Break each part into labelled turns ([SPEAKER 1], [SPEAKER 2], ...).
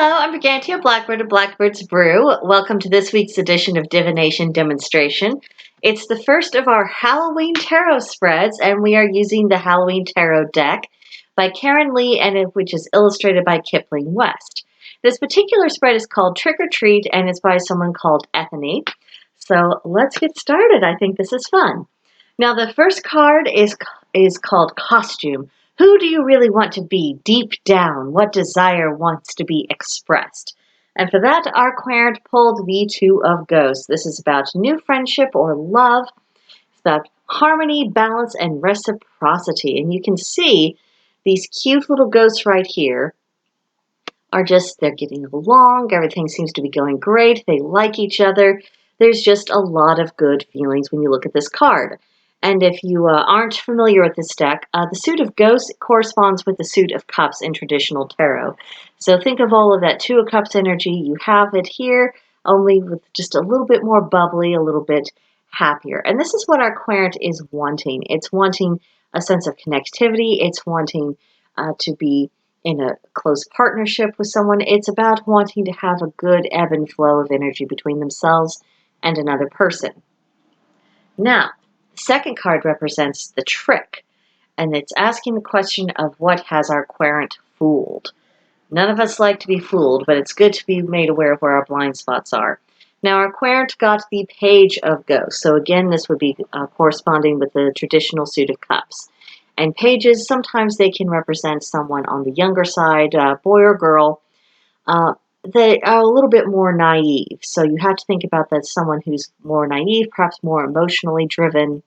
[SPEAKER 1] Hello, I'm Brigantia, Blackbird of Blackbird's Brew. Welcome to this week's edition of Divination Demonstration. It's the first of our Halloween tarot spreads, and we are using the Halloween Tarot deck by Karen Lee, which is illustrated by Kipling West. This particular spread is called Trick or Treat, and it's by someone called Ethony. So let's get started. I think this is fun. Now, the first card is called Costume. Who do you really want to be deep down? What desire wants to be expressed? And for that, our querent pulled the Two of Ghosts. This is about new friendship or love. It's about harmony, balance, and reciprocity. And you can see these cute little ghosts right here they're getting along. Everything seems to be going great. They like each other. There's just a lot of good feelings when you look at this card. And if you aren't familiar with this deck, the suit of Ghosts corresponds with the suit of Cups in traditional tarot. So think of all of that Two of Cups energy. You have it here, only with just a little bit more bubbly, a little bit happier. And this is what our querent is wanting. It's wanting a sense of connectivity. It's wanting to be in a close partnership with someone. It's about wanting to have a good ebb and flow of energy between themselves and another person. Now, the second card represents the trick, and it's asking the question of what has our querent fooled. None of us like to be fooled, but it's good to be made aware of where our blind spots are. Now, our querent got the Page of Ghosts, so again, this would be corresponding with the traditional suit of Cups. And pages, sometimes they can represent someone on the younger side, boy or girl. They are a little bit more naive. So you have to think about that someone who's more naive, perhaps more emotionally driven.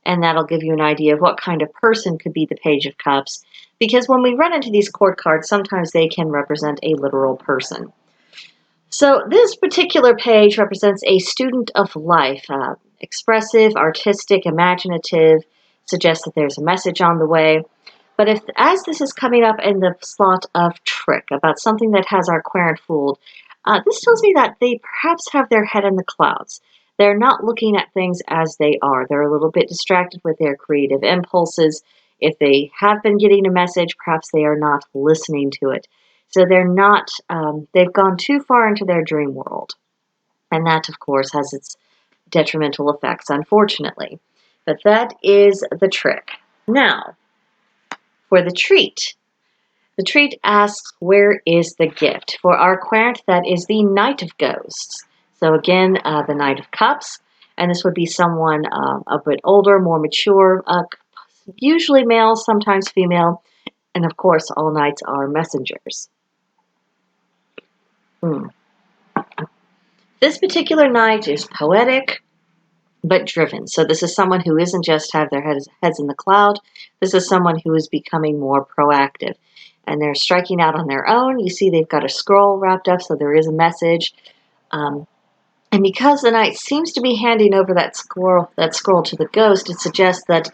[SPEAKER 1] And that'll give you an idea of what kind of person could be the Page of Cups. Because when we run into these court cards, sometimes they can represent a literal person. So this particular page represents a student of life, expressive, artistic, imaginative, suggests that there's a message on the way. But as this is coming up in the slot of trick, about something that has our querent fooled, this tells me that they perhaps have their head in the clouds. They're not looking at things as they are. They're a little bit distracted with their creative impulses. If they have been getting a message, perhaps they are not listening to it. So they're not, they've gone too far into their dream world. And that, of course, has its detrimental effects, unfortunately. But that is the trick. Now, for the treat asks, where is the gift? For our querent, that is the Knight of Ghosts. So again, the Knight of Cups, and this would be someone a bit older, more mature, usually male, sometimes female, and of course, all knights are messengers. This particular knight is poetic, but driven. So this is someone who isn't just have their heads in the cloud. This is someone who is becoming more proactive. And they're striking out on their own. You see they've got a scroll wrapped up, so there is a message. And because the knight seems to be handing over that scroll to the ghost, it suggests that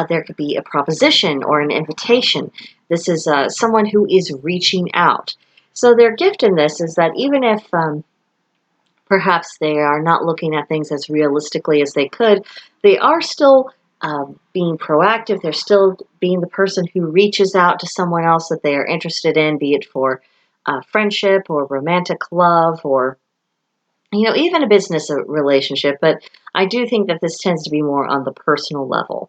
[SPEAKER 1] there could be a proposition or an invitation. This is someone who is reaching out. So their gift in this is that even if perhaps they are not looking at things as realistically as they could, they are still being proactive. They're still being the person who reaches out to someone else that they are interested in, be it for friendship or romantic love or, even a business relationship. But I do think that this tends to be more on the personal level.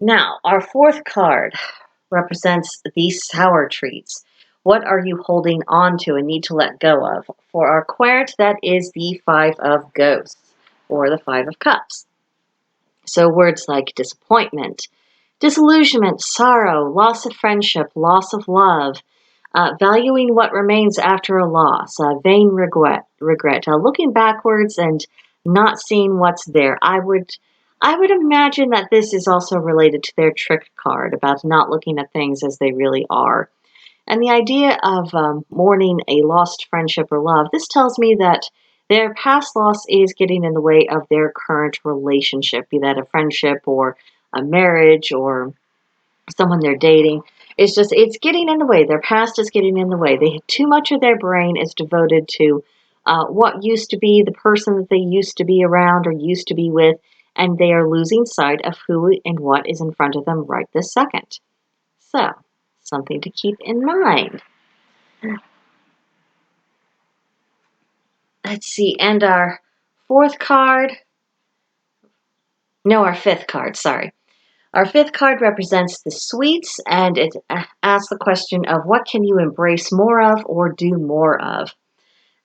[SPEAKER 1] Now, our fourth card represents the sour treats. What are you holding on to and need to let go of? For our querent, that is the Five of Ghosts, or the Five of Cups. So words like disappointment, disillusionment, sorrow, loss of friendship, loss of love, valuing what remains after a loss, vain regret, looking backwards and not seeing what's there. I would imagine that this is also related to their trick card about not looking at things as they really are. And the idea of mourning a lost friendship or love, this tells me that their past loss is getting in the way of their current relationship, be that a friendship or a marriage or someone they're dating. It's getting in the way. Their past is getting in the way. Too much of their brain is devoted to what used to be, the person that they used to be around or used to be with, and they are losing sight of who and what is in front of them right this second. So, something to keep in mind. let's see, and our fourth card, no, our fifth card, sorry. Our fifth card represents the sweets, and it asks the question of what can you embrace more of or do more of?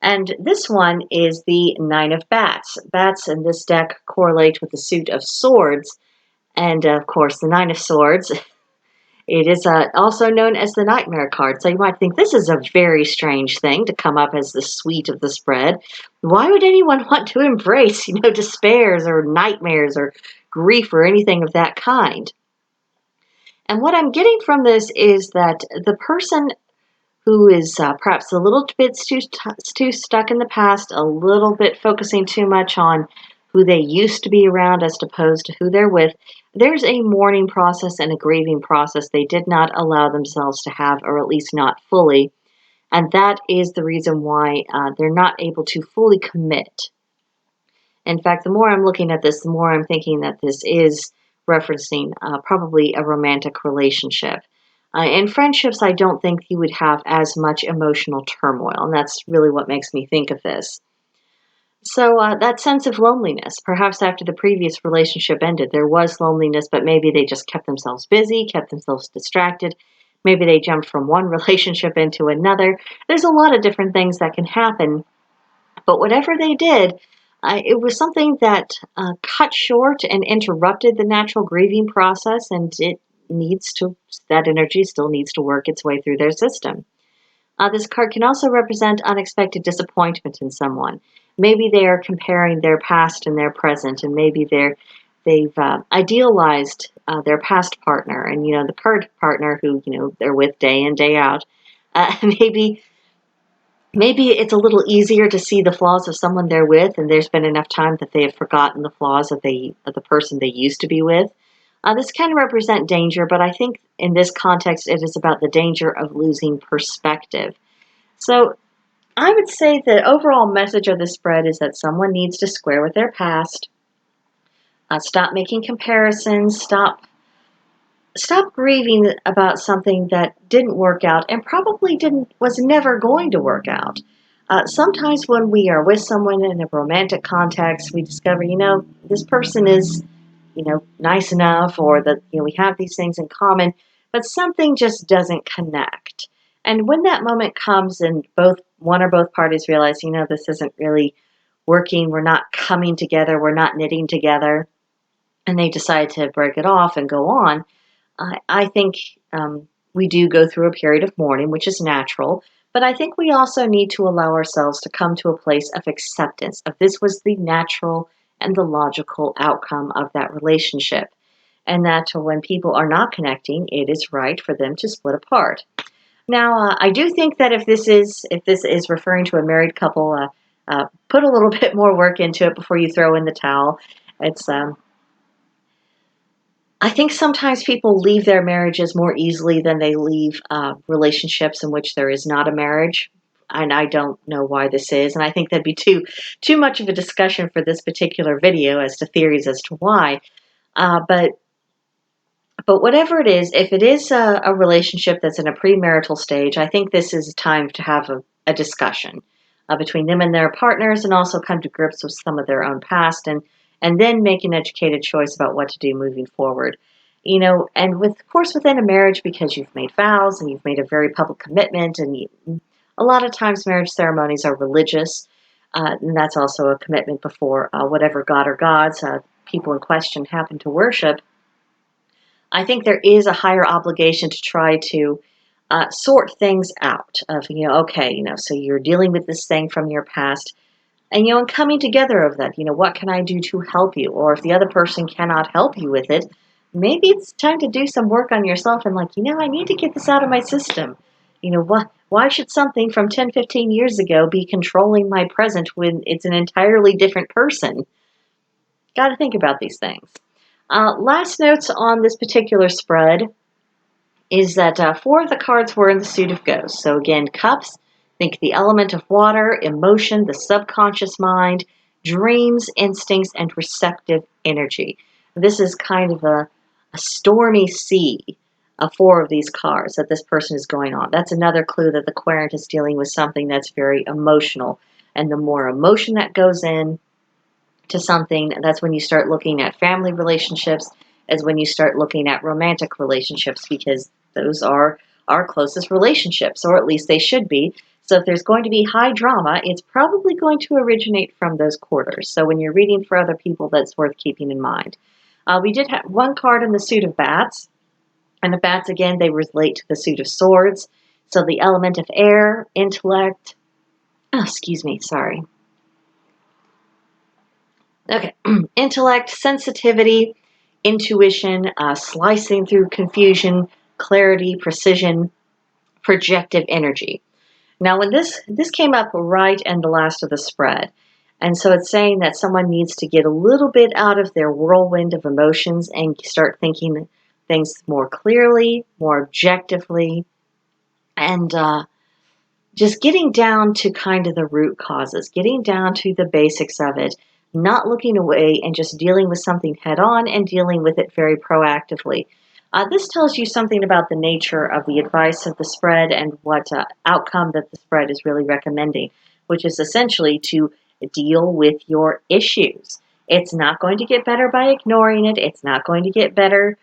[SPEAKER 1] And this one is the Nine of Bats. Bats in this deck correlate with the suit of swords, and of course, the Nine of Swords. It is also known as the Nightmare card. So you might think this is a very strange thing to come up as the sweet of the spread. Why would anyone want to embrace, despairs or nightmares or grief or anything of that kind? And what I'm getting from this is that the person who is perhaps a little bit too stuck in the past, a little bit focusing too much on who they used to be around as opposed to who they're with, there's a mourning process and a grieving process they did not allow themselves to have, or at least not fully. And that is the reason why they're not able to fully commit. In fact, the more I'm looking at this, the more I'm thinking that this is referencing probably a romantic relationship. In friendships, I don't think you would have as much emotional turmoil, and that's really what makes me think of this. So that sense of loneliness, perhaps after the previous relationship ended, there was loneliness, but maybe they just kept themselves busy, kept themselves distracted. Maybe they jumped from one relationship into another. There's a lot of different things that can happen, but whatever they did, it was something that cut short and interrupted the natural grieving process, and that energy still needs to work its way through their system. This card can also represent unexpected disappointment in someone. Maybe they are comparing their past and their present, and maybe they've idealized their past partner, and the current partner who they're with day in day out. Maybe it's a little easier to see the flaws of someone they're with, and there's been enough time that they have forgotten the flaws of the person they used to be with. This can represent danger, but I think in this context it is about the danger of losing perspective. So I would say the overall message of the spread is that someone needs to square with their past, stop making comparisons, stop grieving about something that didn't work out and probably was never going to work out. Sometimes when we are with someone in a romantic context, we discover, this person is, nice enough, or that, we have these things in common, but something just doesn't connect. And when that moment comes and one or both parties realize, this isn't really working, we're not coming together, we're not knitting together, and they decide to break it off and go on, I think we do go through a period of mourning, which is natural, but I think we also need to allow ourselves to come to a place of acceptance of this was the natural and the logical outcome of that relationship, and that when people are not connecting, it is right for them to split apart. Now, I do think that if this is referring to a married couple, put a little bit more work into it before you throw in the towel. It's I think sometimes people leave their marriages more easily than they leave relationships in which there is not a marriage. And I don't know why this is. And I think that'd be too much of a discussion for this particular video as to theories as to why. But whatever it is, if it is a relationship that's in a premarital stage, I think this is a time to have a discussion between them and their partners, and also come to grips with some of their own past, and then make an educated choice about what to do moving forward. And of course within a marriage, because you've made vows and you've made a very public commitment, and a lot of times marriage ceremonies are religious, and that's also a commitment before whatever god or gods people in question happen to worship. I think there is a higher obligation to try to sort things out of, okay, so you're dealing with this thing from your past, and, and coming together of that, what can I do to help you? Or if the other person cannot help you with it, maybe it's time to do some work on yourself and I need to get this out of my system. Why should something from 10, 15 years ago be controlling my present when it's an entirely different person? Got to think about these things. Last notes on this particular spread is that 4 of the cards were in the suit of ghosts. So again, cups, think the element of water, emotion, the subconscious mind, dreams, instincts, and receptive energy. This is kind of a stormy sea of 4 of these cards that this person is going on. That's another clue that the querent is dealing with something that's very emotional. and the more emotion that goes in to something, that's when you start looking at family relationships, as when you start looking at romantic relationships, because those are our closest relationships, or at least they should be. So if there's going to be high drama, it's probably going to originate from those quarters. So when you're reading for other people, that's worth keeping in mind. We did have one card in the suit of bats, and the bats, again, they relate to the suit of swords. So the element of air, intellect, sorry. Okay, intellect, sensitivity, intuition, slicing through confusion, clarity, precision, projective energy. Now, when this came up right in the last of the spread, and so it's saying that someone needs to get a little bit out of their whirlwind of emotions and start thinking things more clearly, more objectively, and just getting down to kind of the root causes, getting down to the basics of it, not looking away and just dealing with something head on and dealing with it very proactively. This tells you something about the nature of the advice of the spread and what outcome that the spread is really recommending, which is essentially to deal with your issues. It's not going to get better by ignoring it. It's not going to get better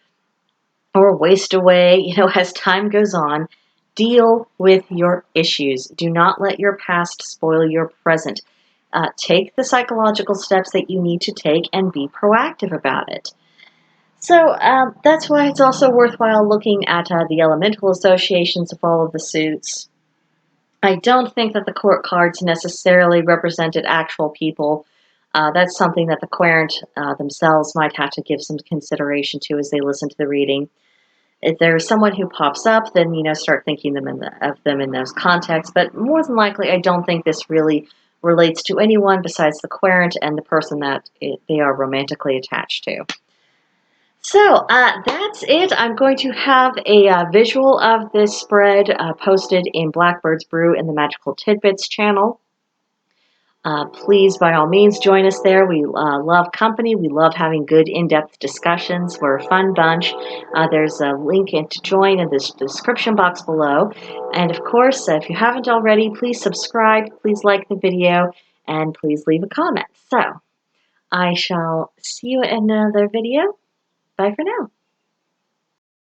[SPEAKER 1] or waste away, as time goes on. Deal with your issues. Do not let your past spoil your present. Take the psychological steps that you need to take and be proactive about it. So that's why it's also worthwhile looking at the elemental associations of all of the suits. I don't think that the court cards necessarily represented actual people. That's something that the querent themselves might have to give some consideration to as they listen to the reading. If there's someone who pops up, then start thinking of them in those contexts. But more than likely, I don't think this really relates to anyone besides the querent and the person that they are romantically attached to. So that's it. I'm going to have a visual of this spread posted in Blackbird's Brew in the Magical Tidbits channel. Please, by all means, join us there. We love company. We love having good in-depth discussions. We're a fun bunch. There's a link to join in the description box below. And of course, if you haven't already, please subscribe, please like the video, and please leave a comment. So I shall see you in another video. Bye for now.